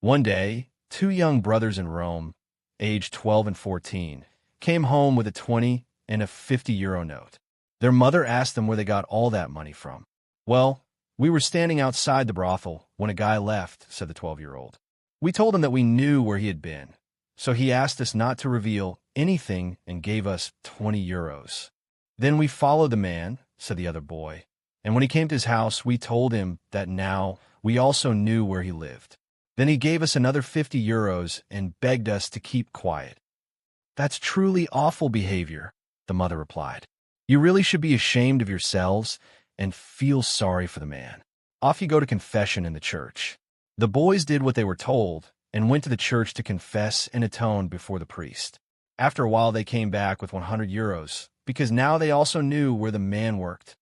One day, two young brothers in Rome, aged 12 and 14, came home with a 20 and a 50 euro note. Their mother asked them where they got all that money from. Well, we were standing outside the brothel when a guy left, said the 12-year-old. We told him that we knew where he had been, so he asked us not to reveal anything and gave us 20 euros. Then we followed the man, said the other boy, and when he came to his house, we told him that now we also knew where he lived. Then he gave us another 50 euros and begged us to keep quiet. That's truly awful behavior, the mother replied. You really should be ashamed of yourselves and feel sorry for the man. Off you go to confession in the church. The boys did what they were told and went to the church to confess and atone before the priest. After a while, they came back with 100 euros because now they also knew where the man worked.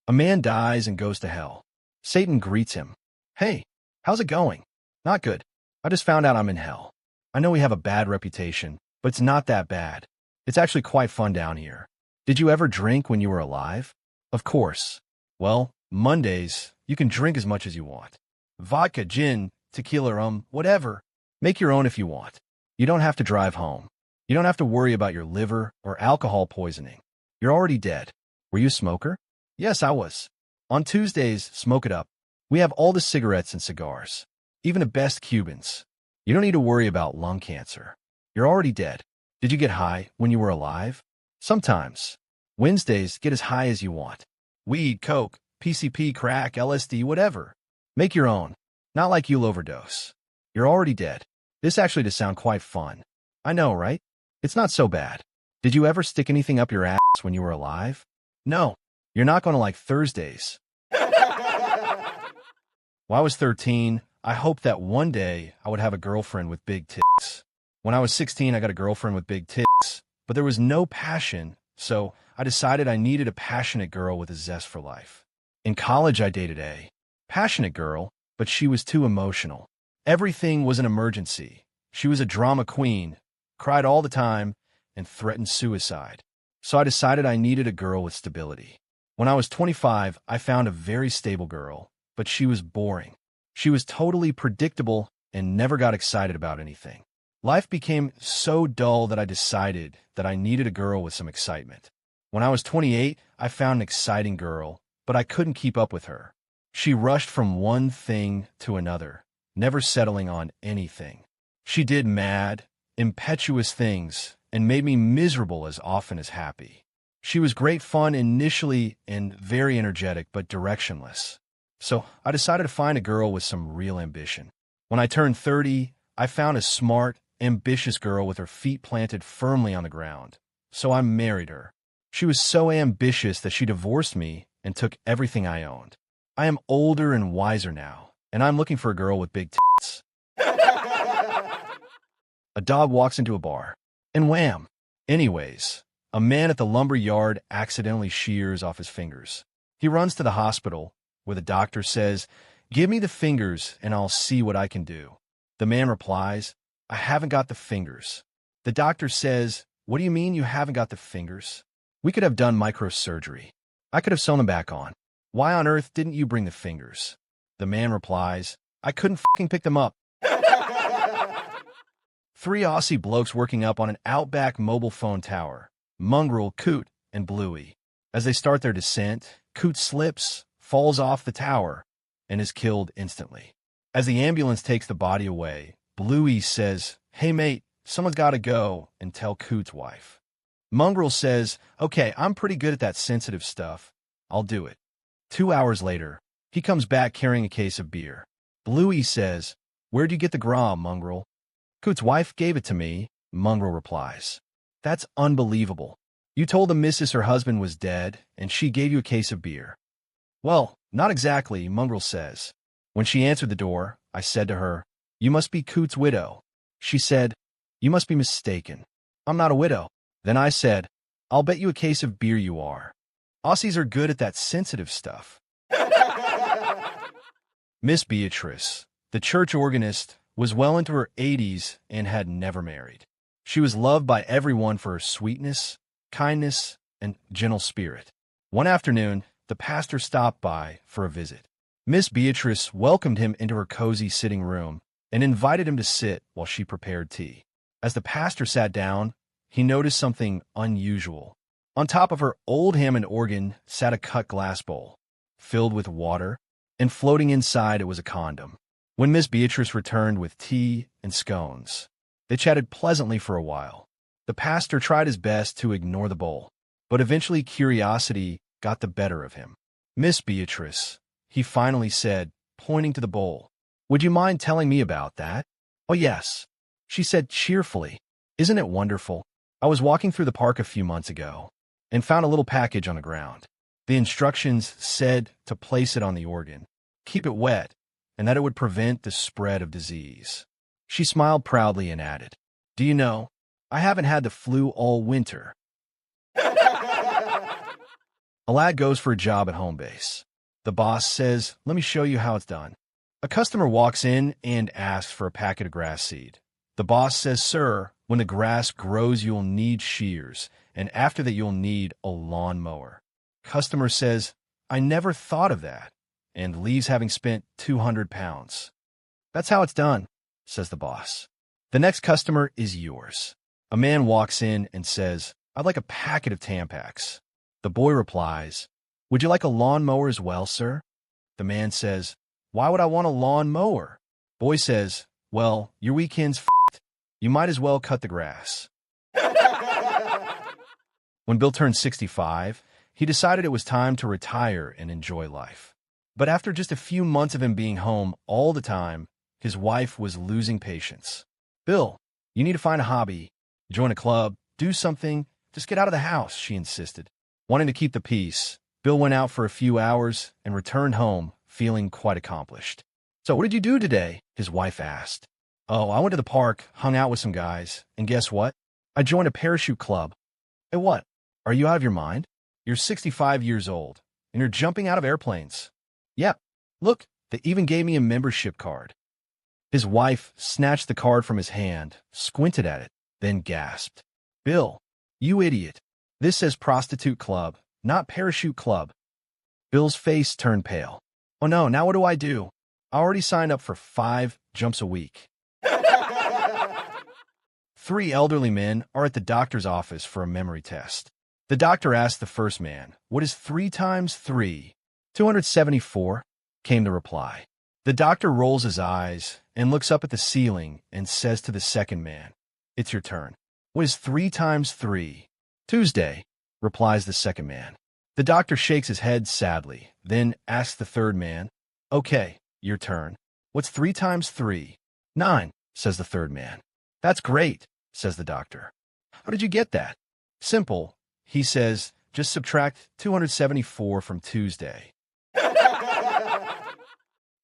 A man dies and goes to hell. Satan greets him. Hey, how's it going? Not good. I just found out I'm in hell. I know we have a bad reputation, but it's not that bad. It's actually quite fun down here. Did you ever drink when you were alive? Of course. Well, Mondays, you can drink as much as you want. Vodka, gin, tequila, rum, whatever. Make your own if you want. You don't have to drive home. You don't have to worry about your liver or alcohol poisoning. You're already dead. Were you a smoker? Yes, I was. On Tuesdays, smoke it up. We have all the cigarettes and cigars, even the best Cubans. You don't need to worry about lung cancer. You're already dead. Did you get high when you were alive? Sometimes. Wednesdays, get as high as you want. Weed, coke, PCP, crack, LSD, whatever. Make your own. Not like you'll overdose. You're already dead. This actually does sound quite fun. I know, right? It's not so bad. Did you ever stick anything up your ass when you were alive? No. You're not going to like Thursdays. When I was 13, I hoped that one day I would have a girlfriend with big tits. When I was 16, I got a girlfriend with big tits, but there was no passion, so I decided I needed a passionate girl with a zest for life. In college, I dated a passionate girl, but she was too emotional. Everything was an emergency. She was a drama queen, cried all the time, and threatened suicide. So I decided I needed a girl with stability. When I was 25, I found a very stable girl, but she was boring. She was totally predictable and never got excited about anything. Life became so dull that I decided that I needed a girl with some excitement. When I was 28, I found an exciting girl, but I couldn't keep up with her. She rushed from one thing to another, never settling on anything. She did mad, impetuous things and made me miserable as often as happy. She was great fun initially and very energetic but directionless. So I decided to find a girl with some real ambition. When I turned 30, I found a smart, ambitious girl with her feet planted firmly on the ground. So I married her. She was so ambitious that she divorced me and took everything I owned. I am older and wiser now, and I'm looking for a girl with big tits. A dog walks into a bar, and wham! Anyways, a man at the lumber yard accidentally shears off his fingers. He runs to the hospital, where the doctor says, "Give me the fingers and I'll see what I can do." The man replies, "I haven't got the fingers." The doctor says, "What do you mean you haven't got the fingers? We could have done microsurgery. I could have sewn them back on. Why on earth didn't you bring the fingers?" The man replies, "I couldn't fucking pick them up." Three Aussie blokes working up on an Outback mobile phone tower. Mongrel, Coot, and Bluey. As they start their descent, Coot slips, falls off the tower, and is killed instantly. As the ambulance takes the body away, Bluey says, "Hey mate, someone's got to go and tell Coot's wife." Mongrel says, "Okay, I'm pretty good at that sensitive stuff. I'll do it." 2 hours later, he comes back carrying a case of beer. Bluey says, "Where'd you get the grog, Mongrel?" "Coot's wife gave it to me," Mongrel replies. "That's unbelievable. You told the missus her husband was dead, and she gave you a case of beer." "Well, not exactly," Mongrel says. "When she answered the door, I said to her, 'You must be Coot's widow.' She said, 'You must be mistaken. I'm not a widow.' Then I said, 'I'll bet you a case of beer you are.' Aussies are good at that sensitive stuff." Miss Beatrice, the church organist, was well into her 80s and had never married. She was loved by everyone for her sweetness, kindness, and gentle spirit. One afternoon, the pastor stopped by for a visit. Miss Beatrice welcomed him into her cozy sitting room and invited him to sit while she prepared tea. As the pastor sat down, he noticed something unusual. On top of her old Hammond organ sat a cut glass bowl, filled with water, and floating inside it was a condom. When Miss Beatrice returned with tea and scones, they chatted pleasantly for a while. The pastor tried his best to ignore the bowl, but eventually curiosity got the better of him. Miss Beatrice, he finally said, pointing to the bowl, would you mind telling me about that? Oh, yes, she said cheerfully. Isn't it wonderful? I was walking through the park a few months ago and found a little package on the ground. The instructions said to place it on the organ, keep it wet, and that it would prevent the spread of disease. She smiled proudly and added, do you know, I haven't had the flu all winter. A lad goes for a job at home base. The boss says, let me show you how it's done. A customer walks in and asks for a packet of grass seed. The boss says, sir, when the grass grows, you'll need shears, and after that, you'll need a lawn mower. Customer says, I never thought of that, and leaves having spent 200 pounds. That's how it's done, says the boss. The next customer is yours. A man walks in and says, I'd like a packet of Tampax. The boy replies, would you like a lawn mower as well, sir? The man says, why would I want a lawn mower? Boy says, well, your weekend's f***ed. You might as well cut the grass. When Bill turned 65, he decided it was time to retire and enjoy life. But after just a few months of him being home all the time, his wife was losing patience. Bill, you need to find a hobby. Join a club, do something, just get out of the house, she insisted. Wanting to keep the peace, Bill went out for a few hours and returned home feeling quite accomplished. So what did you do today? His wife asked. Oh, I went to the park, hung out with some guys, and guess what? I joined a parachute club. Hey, what? Are you out of your mind? You're 65 years old, and you're jumping out of airplanes. Yep. Look, they even gave me a membership card. His wife snatched the card from his hand, squinted at it, then gasped. Bill, you idiot. This says prostitute club, not parachute club. Bill's face turned pale. Oh no, now what do I do? I already signed up for 5 jumps a week. 3 elderly men are at the doctor's office for a memory test. The doctor asked the first man, what is 3 times 3? 274, came the reply. The doctor rolls his eyes and looks up at the ceiling and says to the second man, it's your turn. What is 3 times 3? Tuesday, replies the second man. The doctor shakes his head sadly, then asks the third man, okay, your turn. What's 3 times 3? 9, says the third man. That's great, says the doctor. How did you get that? Simple, he says, just subtract 274 from Tuesday.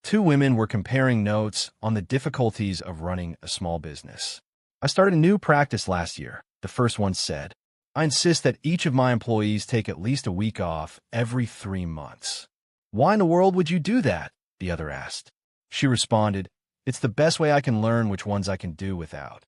2 women were comparing notes on the difficulties of running a small business. I started a new practice last year, the first one said. I insist that each of my employees take at least a week off every 3 months. Why in the world would you do that? The other asked. She responded, it's the best way I can learn which ones I can do without.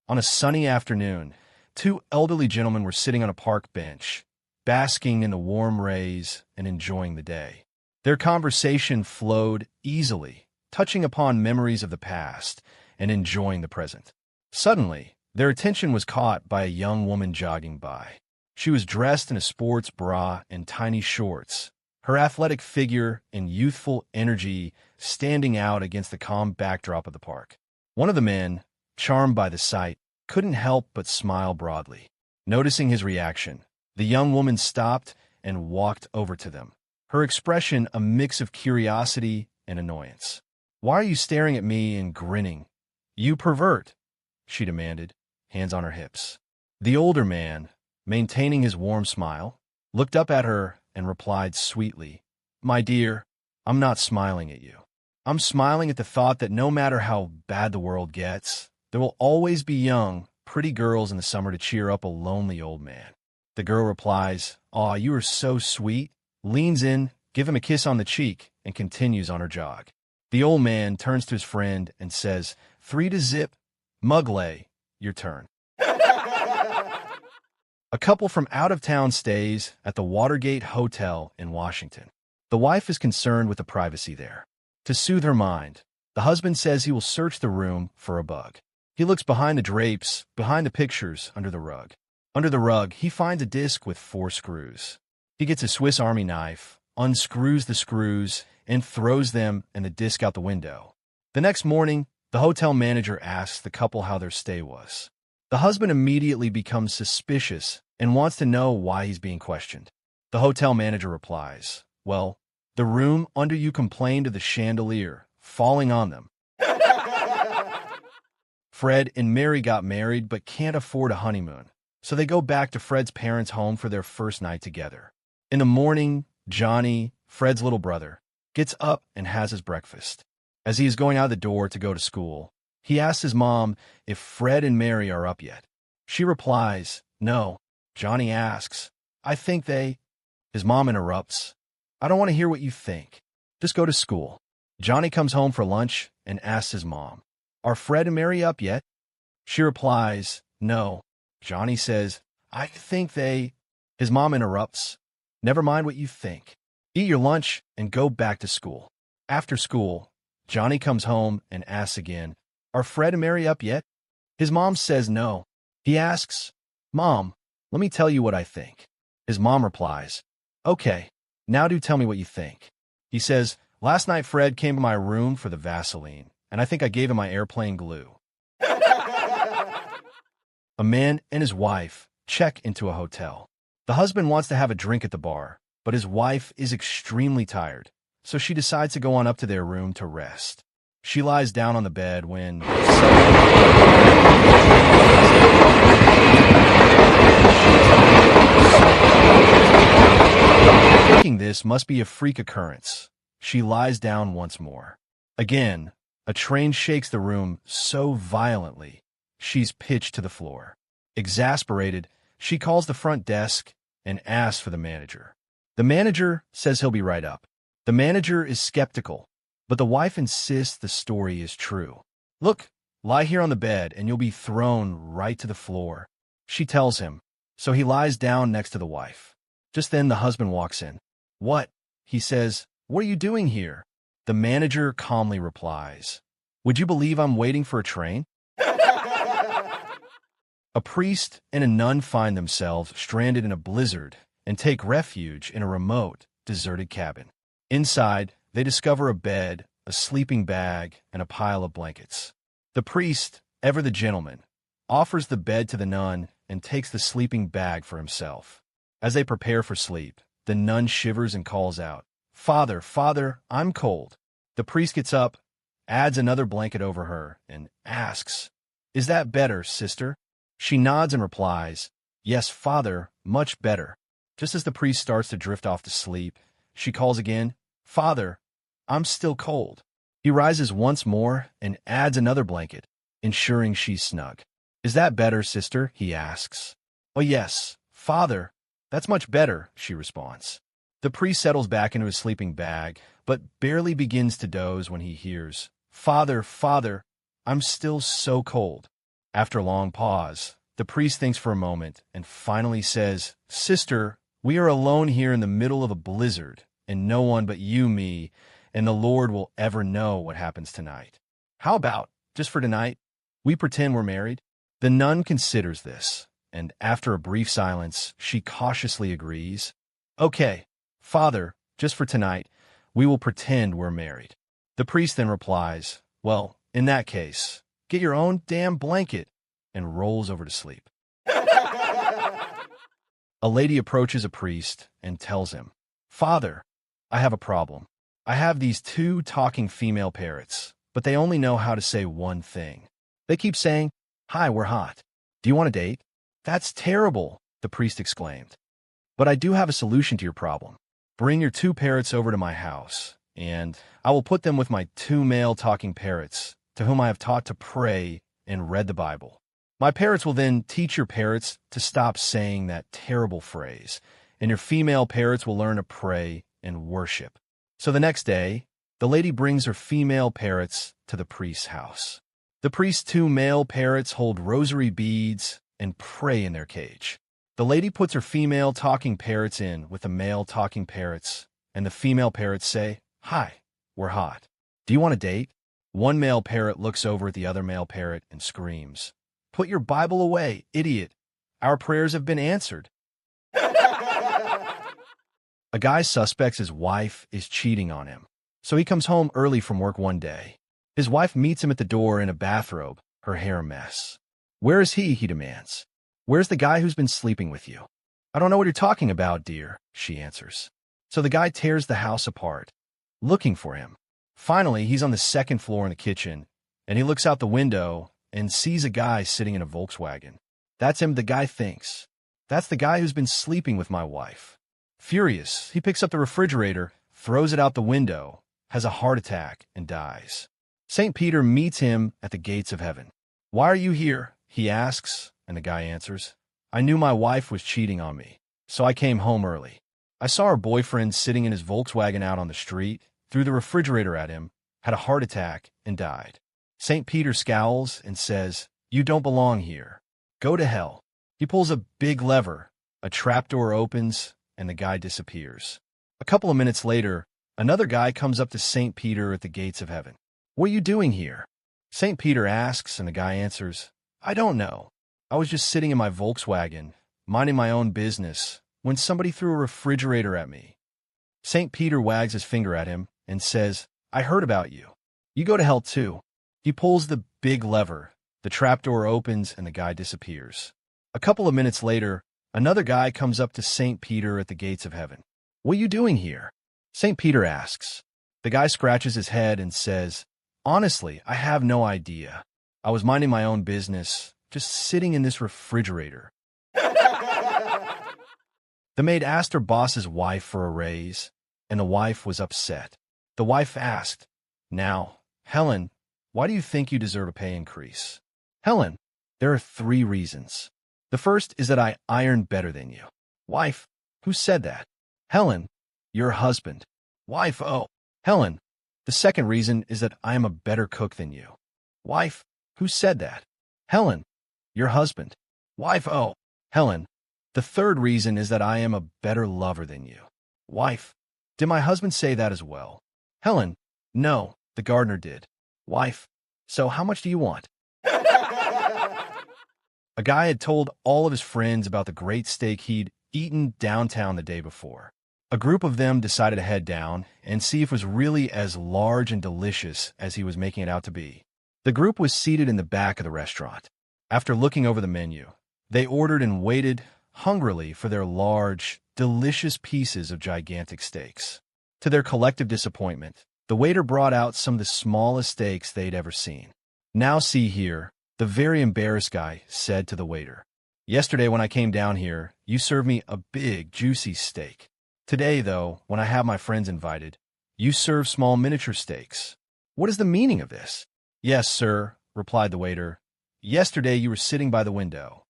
On a sunny afternoon, 2 elderly gentlemen were sitting on a park bench, basking in the warm rays and enjoying the day. Their conversation flowed easily, touching upon memories of the past and enjoying the present. Suddenly, their attention was caught by a young woman jogging by. She was dressed in a sports bra and tiny shorts, her athletic figure and youthful energy standing out against the calm backdrop of the park. One of the men, charmed by the sight, couldn't help but smile broadly. Noticing his reaction, the young woman stopped and walked over to them, her expression a mix of curiosity and annoyance. Why are you staring at me and grinning? You pervert, she demanded, hands on her hips. The older man, maintaining his warm smile, looked up at her and replied sweetly, my dear, I'm not smiling at you. I'm smiling at the thought that no matter how bad the world gets, there will always be young, pretty girls in the summer to cheer up a lonely old man. The girl replies, aw, you are so sweet, leans in, give him a kiss on the cheek, and continues on her jog. The old man turns to his friend and says, 3 to zip, Mugley, your turn. A couple from out of town stays at the Watergate Hotel in Washington. The wife is concerned with the privacy there. To soothe her mind, the husband says he will search the room for a bug. He looks behind the drapes, behind the pictures, under the rug. Under the rug, he finds a disc with 4 screws. He gets a Swiss Army knife, unscrews the screws, and throws them and the disc out the window. The next morning, the hotel manager asks the couple how their stay was. The husband immediately becomes suspicious and wants to know why he's being questioned. The hotel manager replies, "Well, the room under you complained of the chandelier falling on them." Fred and Mary got married but can't afford a honeymoon, so they go back to Fred's parents' home for their first night together. In the morning, Johnny, Fred's little brother, gets up and has his breakfast. As he is going out the door to go to school, he asks his mom if Fred and Mary are up yet. She replies, "No." Johnny asks, "I think they—" His mom interrupts, "I don't want to hear what you think. Just go to school." Johnny comes home for lunch and asks his mom, "Are Fred and Mary up yet?" She replies, "No." Johnny says, "I think they—" His mom interrupts, "Never mind what you think. Eat your lunch and go back to school." After school, Johnny comes home and asks again, "Are Fred and Mary up yet?" His mom says no. He asks, "Mom, let me tell you what I think." His mom replies, "Okay, now do tell me what you think." He says, "Last night Fred came to my room for the Vaseline, and I think I gave him my airplane glue." A man and his wife check into a hotel. The husband wants to have a drink at the bar, but his wife is extremely tired, so she decides to go on up to their room to rest. She lies down on the bed when thinking this must be a freak occurrence, she lies down once more. Again, a train shakes the room so violently, she's pitched to the floor. Exasperated, she calls the front desk and asks for the manager. The manager says he'll be right up. The manager is skeptical, but the wife insists the story is true. "Look, lie here on the bed and you'll be thrown right to the floor," she tells him, so he lies down next to the wife. Just then the husband walks in. "What?" he says. "What are you doing here?" The manager calmly replies, "Would you believe I'm waiting for a train?" A priest and a nun find themselves stranded in a blizzard and take refuge in a remote, deserted cabin. Inside, they discover a bed, a sleeping bag, and a pile of blankets. The priest, ever the gentleman, offers the bed to the nun and takes the sleeping bag for himself. As they prepare for sleep, the nun shivers and calls out, "Father, Father, I'm cold." The priest gets up, adds another blanket over her, and asks, "Is that better, sister?" She nods and replies, "Yes, Father, much better." Just as the priest starts to drift off to sleep, she calls again, "Father, I'm still cold." He rises once more and adds another blanket, ensuring she's snug. "Is that better, sister?" he asks. "Oh, yes, Father, that's much better," she responds. The priest settles back into his sleeping bag, but barely begins to doze when he hears, "Father, Father, I'm still so cold." After a long pause, the priest thinks for a moment and finally says, "Sister, we are alone here in the middle of a blizzard, and no one but you, me, and the Lord will ever know what happens tonight. How about, just for tonight, we pretend we're married?" The nun considers this, and after a brief silence, she cautiously agrees. "Okay, Father, just for tonight, we will pretend we're married." The priest then replies, "Well, in that case, get your own damn blanket," and rolls over to sleep. A lady approaches a priest and tells him, "Father, I have a problem. I have these 2 talking female parrots, but they only know how to say one thing. They keep saying, 'Hi, we're hot. Do you want to date?'" "That's terrible," the priest exclaimed. "But I do have a solution to your problem. Bring your 2 parrots over to my house, and I will put them with my 2 male talking parrots, to whom I have taught to pray and read the Bible. My parrots will then teach your parrots to stop saying that terrible phrase, and your female parrots will learn to pray and worship." So the next day, the lady brings her female parrots to the priest's house. The priest's 2 male parrots hold rosary beads and pray in their cage. The lady puts her female talking parrots in with the male talking parrots, and the female parrots say, "Hi, we're hot. Do you want a date?" One male parrot looks over at the other male parrot and screams, "Put your Bible away, idiot. Our prayers have been answered." A guy suspects his wife is cheating on him, so he comes home early from work one day. His wife meets him at the door in a bathrobe, her hair a mess. "Where is he?" he demands. "Where's the guy who's been sleeping with you?" "I don't know what you're talking about, dear," she answers. So the guy tears the house apart, looking for him. Finally, he's on the second floor in the kitchen, and he looks out the window and sees a guy sitting in a Volkswagen. That's him, the guy thinks. That's the guy who's been sleeping with my wife. Furious, he picks up the refrigerator, throws it out the window, has a heart attack, and dies. St. Peter meets him at the gates of heaven. "Why are you here?" he asks, and the guy answers, "I knew my wife was cheating on me, so I came home early. I saw her boyfriend sitting in his Volkswagen out on the street, threw the refrigerator at him, had a heart attack, and died." St. Peter scowls and says, "You don't belong here. Go to hell." He pulls a big lever, a trapdoor opens, and the guy disappears. A couple of minutes later, another guy comes up to St. Peter at the gates of heaven. "What are you doing here?" St. Peter asks, and the guy answers, "I don't know. I was just sitting in my Volkswagen, minding my own business, when somebody threw a refrigerator at me." St. Peter wags his finger at him and says, "I heard about you. You go to hell too." He pulls the big lever, the trapdoor opens, and the guy disappears. A couple of minutes later, another guy comes up to St. Peter at the gates of heaven. "What are you doing here?" St. Peter asks. The guy scratches his head and says, "Honestly, I have no idea. I was minding my own business, just sitting in this refrigerator." The maid asked her boss's wife for a raise, and the wife was upset. The wife asked, "Now, Helen, why do you think you deserve a pay increase?" "Helen, there are 3 reasons. The first is that I iron better than you." "Wife, who said that?" "Helen, your husband." "Wife, oh." "Helen, the second reason is that I am a better cook than you." "Wife, who said that?" "Helen, your husband." "Wife, oh." "Helen, the third reason is that I am a better lover than you." "Wife, did my husband say that as well?" "Helen, no, the gardener did." "Wife, so how much do you want?" A guy had told all of his friends about the great steak he'd eaten downtown the day before. A group of them decided to head down and see if it was really as large and delicious as he was making it out to be. The group was seated in the back of the restaurant. After looking over the menu, they ordered and waited hungrily for their large, delicious pieces of gigantic steaks. To their collective disappointment, the waiter brought out some of the smallest steaks they'd ever seen. "Now see here," the very embarrassed guy said to the waiter. "Yesterday when I came down here, you served me a big, juicy steak. Today, though, when I have my friends invited, you serve small miniature steaks. What is the meaning of this?" "Yes, sir," replied the waiter. "Yesterday you were sitting by the window."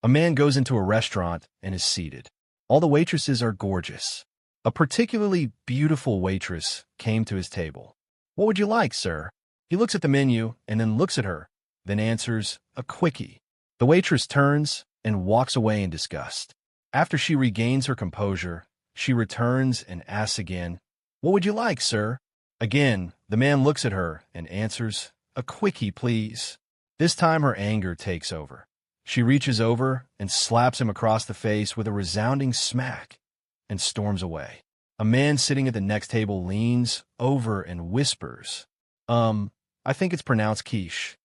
A man goes into a restaurant and is seated. All the waitresses are gorgeous. A particularly beautiful waitress came to his table. "What would you like, sir?" He looks at the menu and then looks at her, then answers, "A quickie." The waitress turns and walks away in disgust. After she regains her composure, she returns and asks again, "What would you like, sir?" Again, the man looks at her and answers, "A quickie, please." This time her anger takes over. She reaches over and slaps him across the face with a resounding smack and storms away. A man sitting at the next table leans over and whispers, I think it's pronounced quiche."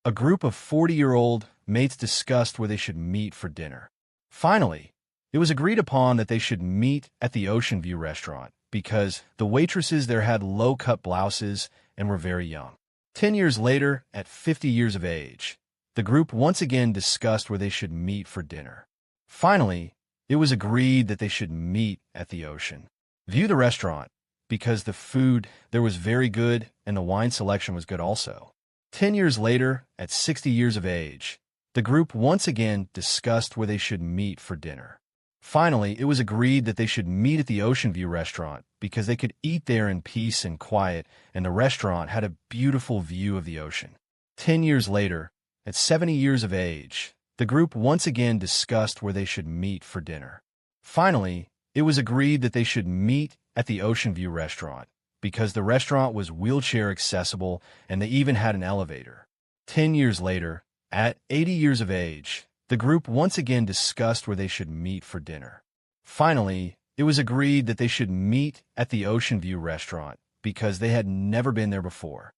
A group of 40-year-old mates discussed where they should meet for dinner. Finally, it was agreed upon that they should meet at the Ocean View restaurant because the waitresses there had low-cut blouses and were very young. 10 years later, at 50 years of age, the group once again discussed where they should meet for dinner. Finally, it was agreed that they should meet at the Ocean View the restaurant because the food there was very good and the wine selection was good also. 10 years later, at 60 years of age, the group once again discussed where they should meet for dinner. Finally, it was agreed that they should meet at the Ocean View restaurant because they could eat there in peace and quiet, and the restaurant had a beautiful view of the ocean. 10 years later, at 70 years of age, The group once again discussed where they should meet for dinner. Finally, it was agreed that they should meet at the Ocean View restaurant because the restaurant was wheelchair accessible and they even had an elevator. 10 years later, at 80 years of age, the group once again discussed where they should meet for dinner. Finally, it was agreed that they should meet at the Ocean View restaurant because they had never been there before.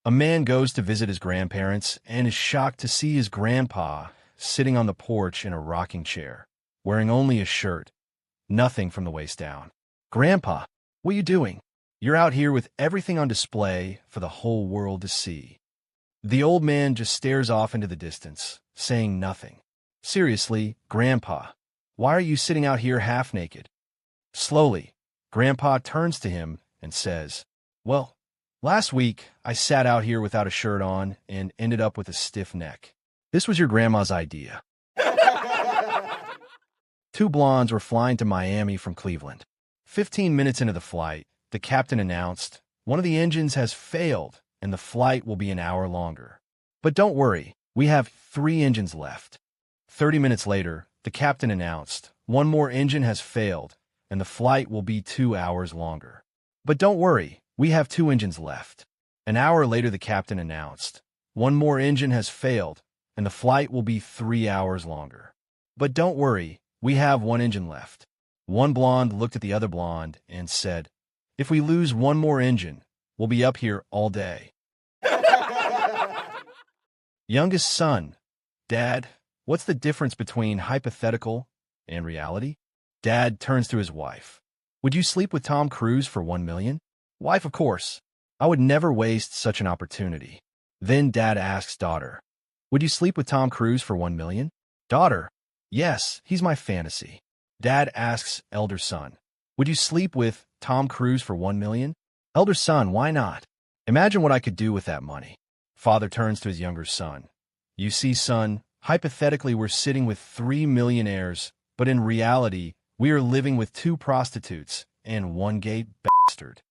A man goes to visit his grandparents and is shocked to see his grandpa sitting on the porch in a rocking chair, wearing only a shirt, nothing from the waist down. "Grandpa, what are you doing? You're out here with everything on display for the whole world to see." The old man just stares off into the distance, saying nothing. "Seriously, Grandpa, why are you sitting out here half naked?" Slowly, Grandpa turns to him and says, "Well, last week I sat out here without a shirt on and ended up with a stiff neck. This was your grandma's idea." Two blondes were flying to Miami from Cleveland. 15 minutes into the flight, the captain announced, "One of the engines has failed and the flight will be an hour longer. But don't worry, we have 3 engines left." 30 minutes later, the captain announced, "One more engine has failed and the flight will be 2 hours longer. But don't worry, we have 2 engines left." An hour later, the captain announced, "One more engine has failed and the flight will be 3 hours longer. But don't worry, we have 1 engine left." One blonde looked at the other blonde and said, "If we lose 1 more engine, we'll be up here all day." Youngest son, "Dad, what's the difference between hypothetical and reality?" Dad turns to his wife. "Would you sleep with Tom Cruise for 1 million? Wife, "Of course. I would never waste such an opportunity." Then Dad asks daughter, "Would you sleep with Tom Cruise for 1 million? Daughter, "Yes, he's my fantasy." Dad asks elder son, "Would you sleep with Tom Cruise for 1 million? Elder son, "Why not? Imagine what I could do with that money." Father turns to his younger son. "You see, son, hypothetically we're sitting with 3 millionaires, but in reality, we are living with 2 prostitutes and 1 gay bastard."